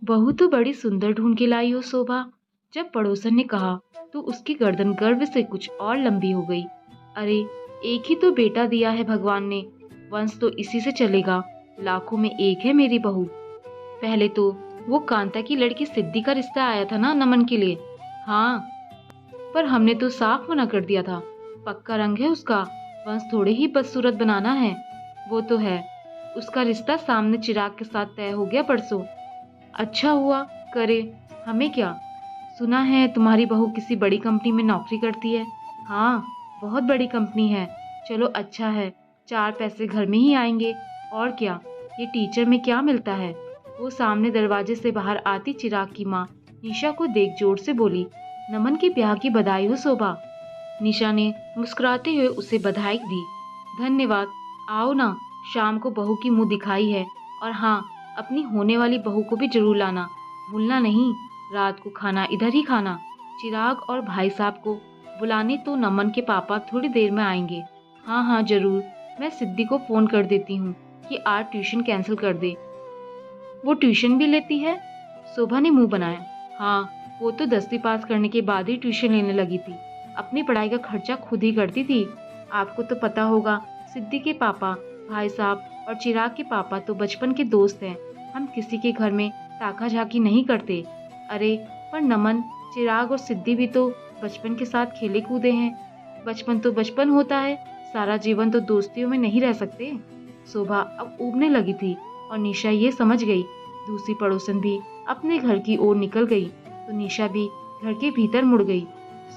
बहू तो बड़ी सुंदर ढूंढ के लाई हो शोभा। जब पड़ोसन ने कहा तो उसकी गर्दन गर्व से कुछ और लंबी हो गई। अरे, एक ही तो बेटा दिया है भगवान ने, वंश तो इसी से चलेगा। लाखों में एक है मेरी बहू। पहले तो वो कांता की लड़की सिद्धि का रिश्ता आया था ना नमन के लिए। हाँ, पर हमने तो साफ मना कर दिया था। पक्का रंग है उसका, वंश थोड़े ही बदसूरत बनाना है। वो तो है, उसका रिश्ता सामने चिराग के साथ तय हो गया परसों। अच्छा हुआ, करे, हमें क्या। सुना है तुम्हारी बहू किसी बड़ी कंपनी में नौकरी करती है। हाँ, बहुत बड़ी कंपनी है। चलो अच्छा है, चार पैसे घर में ही आएंगे। और क्या, ये टीचर में क्या मिलता है। वो सामने दरवाजे से बाहर आती चिराग की माँ निशा को देख जोर से बोली, नमन के ब्याह की बधाई हो शोभा। निशा ने मुस्कुराते हुए उसे बधाई दी। धन्यवाद, आओ ना, शाम को बहू की मुंह दिखाई है। और हाँ, अपनी होने वाली बहू को भी जरूर लाना, भूलना नहीं। रात को खाना इधर ही खाना। चिराग और भाई साहब को बुलाने तो नमन के पापा थोड़ी देर में आएंगे। हाँ हाँ जरूर, मैं सिद्धि को फोन कर देती हूँ कि आज ट्यूशन कैंसिल कर दे। वो ट्यूशन भी लेती है? शोभा ने मुंह बनाया। हाँ, वो तो 10वीं पास करने के बाद ही ट्यूशन लेने लगी थी। अपनी पढ़ाई का खर्चा खुद ही करती थी। आपको तो पता होगा, सिद्धि के पापा, भाई साहब और चिराग के पापा तो बचपन के दोस्त हैं। हम किसी के घर में ताका झाकी नहीं करते। अरे, पर नमन, चिराग और सिद्धि भी तो बचपन के साथ खेले कूदे हैं। बचपन तो बचपन होता है, सारा जीवन तो दोस्तियों में नहीं रह सकते। शोभा अब ऊबने लगी थी और निशा ये समझ गई। दूसरी पड़ोसन भी अपने घर की ओर निकल गई तो निशा भी घर के भीतर मुड़ गई।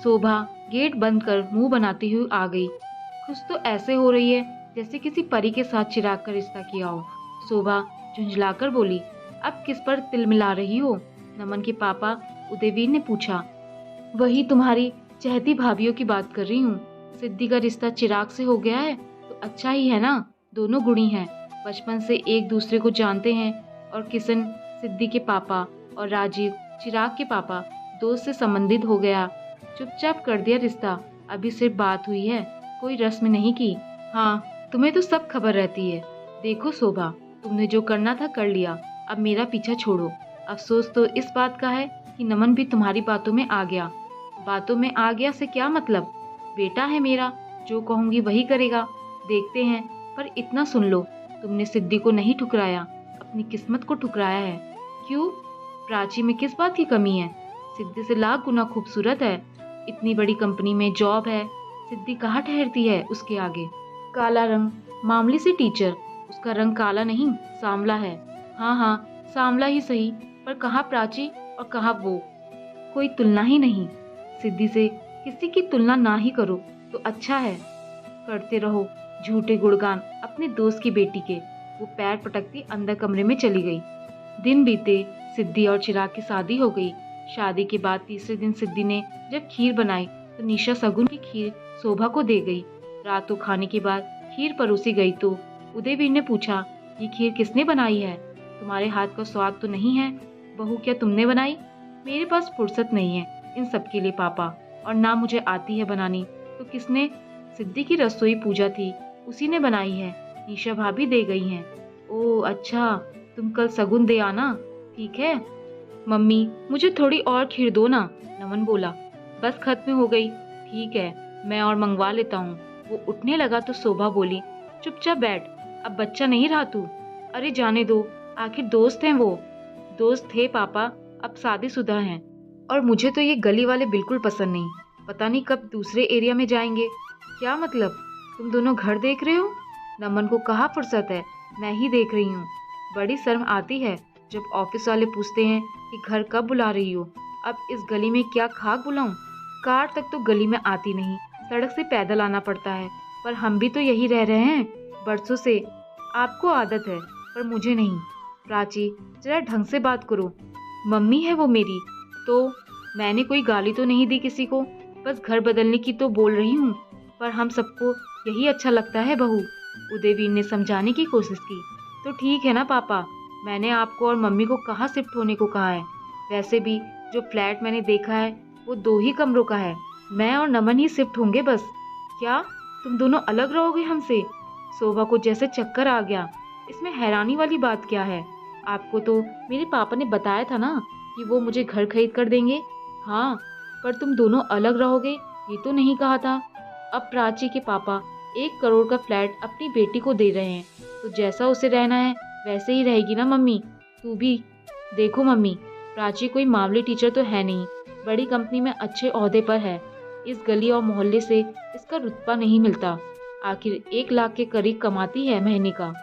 शोभा गेट बंद कर मुंह बनाती हुई आ गई। खुश तो ऐसे हो रही है जैसे किसी परी के साथ चिराग का रिश्ता किया हो। शोभा झुंझलाकर बोली, अब किस पर तिल मिला रही हो। नमन के पापा उदयवीर ने पूछा। वही तुम्हारी चहती भाभीियों की बात कर रही हूँ। सिद्धि का रिश्ता चिराग से हो गया है तो अच्छा ही है ना। दोनों गुणी हैं, बचपन से एक दूसरे को जानते हैं। और किशन सिद्धि के पापा और राजीव चिराग के पापा, दोस्त से संबंधित हो गया। चुपचाप कर दिया रिश्ता। अभी सिर्फ बात हुई है, कोई रस्म नहीं की। हाँ, तुम्हें तो सब खबर रहती है। देखो शोभा, तुमने जो करना था कर लिया, अब मेरा पीछा छोड़ो। अफसोस तो इस बात का है कि नमन भी तुम्हारी बातों में आ गया। बातों में आ गया से क्या मतलब, बेटा है मेरा, जो कहूंगी वही करेगा। देखते हैं, पर इतना सुन लो, तुमने सिद्धि को नहीं ठुकराया, अपनी किस्मत को ठुकराया है। क्यों? प्राची में किस बात की कमी है? सिद्धि से लाख गुना खूबसूरत है, इतनी बड़ी कंपनी में जॉब है। सिद्धि कहाँ ठहरती है उसके आगे। काला रंग, मामूली सी टीचर, उसका रंग काला नहीं सांवला है। हाँ हाँ, सांवला ही सही, पर कहाँ प्राची और कहाँ वो। कोई तुलना ही नहीं। सिद्धि से किसी की तुलना ना ही करो तो अच्छा है। करते रहो झूठे गुणगान अपने दोस्त की बेटी के। वो पैर पटकती अंदर कमरे में चली गई। दिन बीते, सिद्धि और चिराग की शादी हो गई। शादी के बाद तीसरे दिन सिद्धि ने जब खीर बनाई तो निशा सगुन की खीर शोभा को दे गई। रात को खाने के बाद खीर परोसी गई तो उदयवीर ने पूछा, ये खीर किसने बनाई है? तुम्हारे हाथ का स्वाद तो नहीं है बहू, क्या तुमने बनाई? मेरे पास फुर्सत नहीं है इन सब के लिए पापा, और ना मुझे आती है बनानी। तो किसने? सिद्धि की रसोई पूजा थी, उसी ने बनाई है। निशा भाभी दे गई हैं। ओह अच्छा, तुम कल सगुन दे आना, ठीक है? मम्मी, मुझे थोड़ी और खीर दो ना, नमन बोला। बस खत्म हो गई। ठीक है, मैं और मंगवा लेता हूँ। वो उठने लगा तो शोभा बोली, चुपचाप बैठ, अब बच्चा नहीं रहा तू। अरे जाने दो, आखिर दोस्त हैं वो। दोस्त थे पापा, अब शादीशुदा हैं। और मुझे तो ये गली वाले बिल्कुल पसंद नहीं। पता नहीं कब दूसरे एरिया में जाएंगे। क्या मतलब, तुम दोनों घर देख रहे हो? नमन को कहाँ फुर्सत है, मैं ही देख रही हूँ। बड़ी शर्म आती है जब ऑफिस वाले पूछते हैं कि घर कब बुला रही हो। अब इस गली में क्या खाक बुलाऊं? कार तक तो गली में आती नहीं, सड़क से पैदल आना पड़ता है। पर हम भी तो यही रह रहे हैं बरसों से। आपको आदत है पर मुझे नहीं। प्राची, जरा ढंग से बात करो। मम्मी है वो मेरी। तो मैंने कोई गाली तो नहीं दी किसी को, बस घर बदलने की तो बोल रही हूँ। पर हम सबको यही अच्छा लगता है बहू, उदयवीर ने समझाने की कोशिश की। तो ठीक है ना पापा, मैंने आपको और मम्मी को कहाँ शिफ्ट होने को कहा है। वैसे भी जो फ्लैट मैंने देखा है वो 2 ही कमरों का है। मैं और नमन ही शिफ्ट होंगे बस। क्या तुम दोनों अलग रहोगे हमसे? शोभा को जैसे चक्कर आ गया। इसमें हैरानी वाली बात क्या है? आपको तो मेरे पापा ने बताया था ना कि वो मुझे घर खरीद कर देंगे। हाँ, पर तुम दोनों अलग रहोगे ये तो नहीं कहा था। अब प्राची के पापा 1 करोड़ का फ्लैट अपनी बेटी को दे रहे हैं, तो जैसा उसे रहना है वैसे ही रहेगी ना मम्मी। तू भी देखो मम्मी, प्राची कोई मामूली टीचर तो है नहीं, बड़ी कंपनी में अच्छे ओहदे पर है। इस गली और मोहल्ले से इसका रुतबा नहीं मिलता। आखिर 1 लाख के करीब कमाती है महीने का।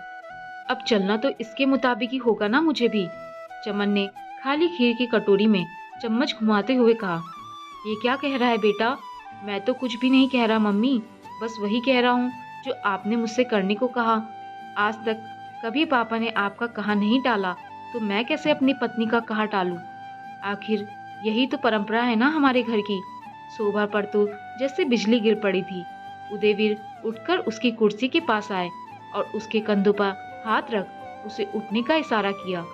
अब चलना तो इसके मुताबिक ही होगा ना मुझे भी। चमन ने खाली खीर की कटोरी में चम्मच घुमाते हुए कहा। ये क्या कह रहा है बेटा? मैं तो कुछ भी नहीं कह रहा मम्मी, बस वही कह रहा हूँ जो आपने मुझसे करने को कहा। आज तक कभी पापा ने आपका कहा नहीं टाला, तो मैं कैसे अपनी पत्नी का कहा टालूं? आखिर यही तो परंपरा है ना हमारे घर की। शोभा पर तो जैसे बिजली गिर पड़ी थी। उदयवीर उठकर उसकी कुर्सी के पास आए और उसके कंधों पर हाथ रख उसे उठने का इशारा किया।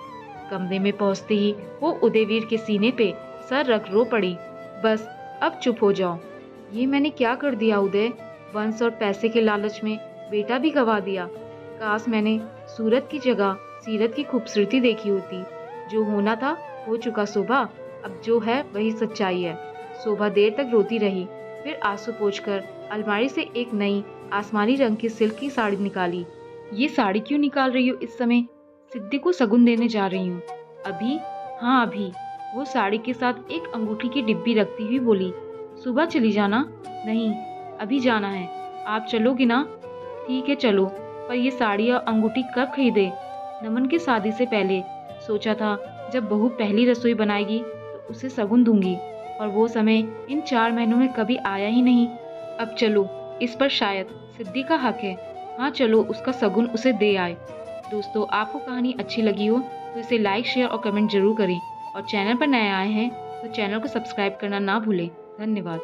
कमरे में पहुंचते ही वो उदयवीर के सीने पे सर रख रो पड़ी। बस अब चुप हो जाओ। ये मैंने क्या कर दिया उदय? वंश और पैसे के लालच में बेटा भी गवा दिया। काश मैंने सूरत की जगह सीरत की खूबसूरती देखी होती। जो होना था हो चुका शोभा, अब जो है वही सच्चाई है। शोभा देर तक रोती रही, फिर आंसू पोंछकर अलमारी से एक नई आसमानी रंग की सिल्क की साड़ी निकाली। ये साड़ी क्यों निकाल रही हो इस समय? सिद्धि को शगुन देने जा रही हूँ। अभी? हाँ अभी। वो साड़ी के साथ एक अंगूठी की डिब्बी रखती हुई बोली। सुबह चली जाना? नहीं, अभी जाना है। आप चलोगी ना? ठीक है चलो, पर ये साड़ी और अंगूठी कब खरीदे? नमन की शादी से पहले। सोचा था जब बहू पहली रसोई बनाएगी तो उसे शगुन दूंगी, और वो समय इन 4 महीनों में कभी आया ही नहीं। अब चलो, इस पर शायद सिद्धि का हक है। हाँ चलो, उसका शगुन उसे दे आए। दोस्तों, आपको कहानी अच्छी लगी हो तो इसे लाइक, शेयर और कमेंट जरूर करें, और चैनल पर नए आए हैं तो चैनल को सब्सक्राइब करना ना भूलें। धन्यवाद।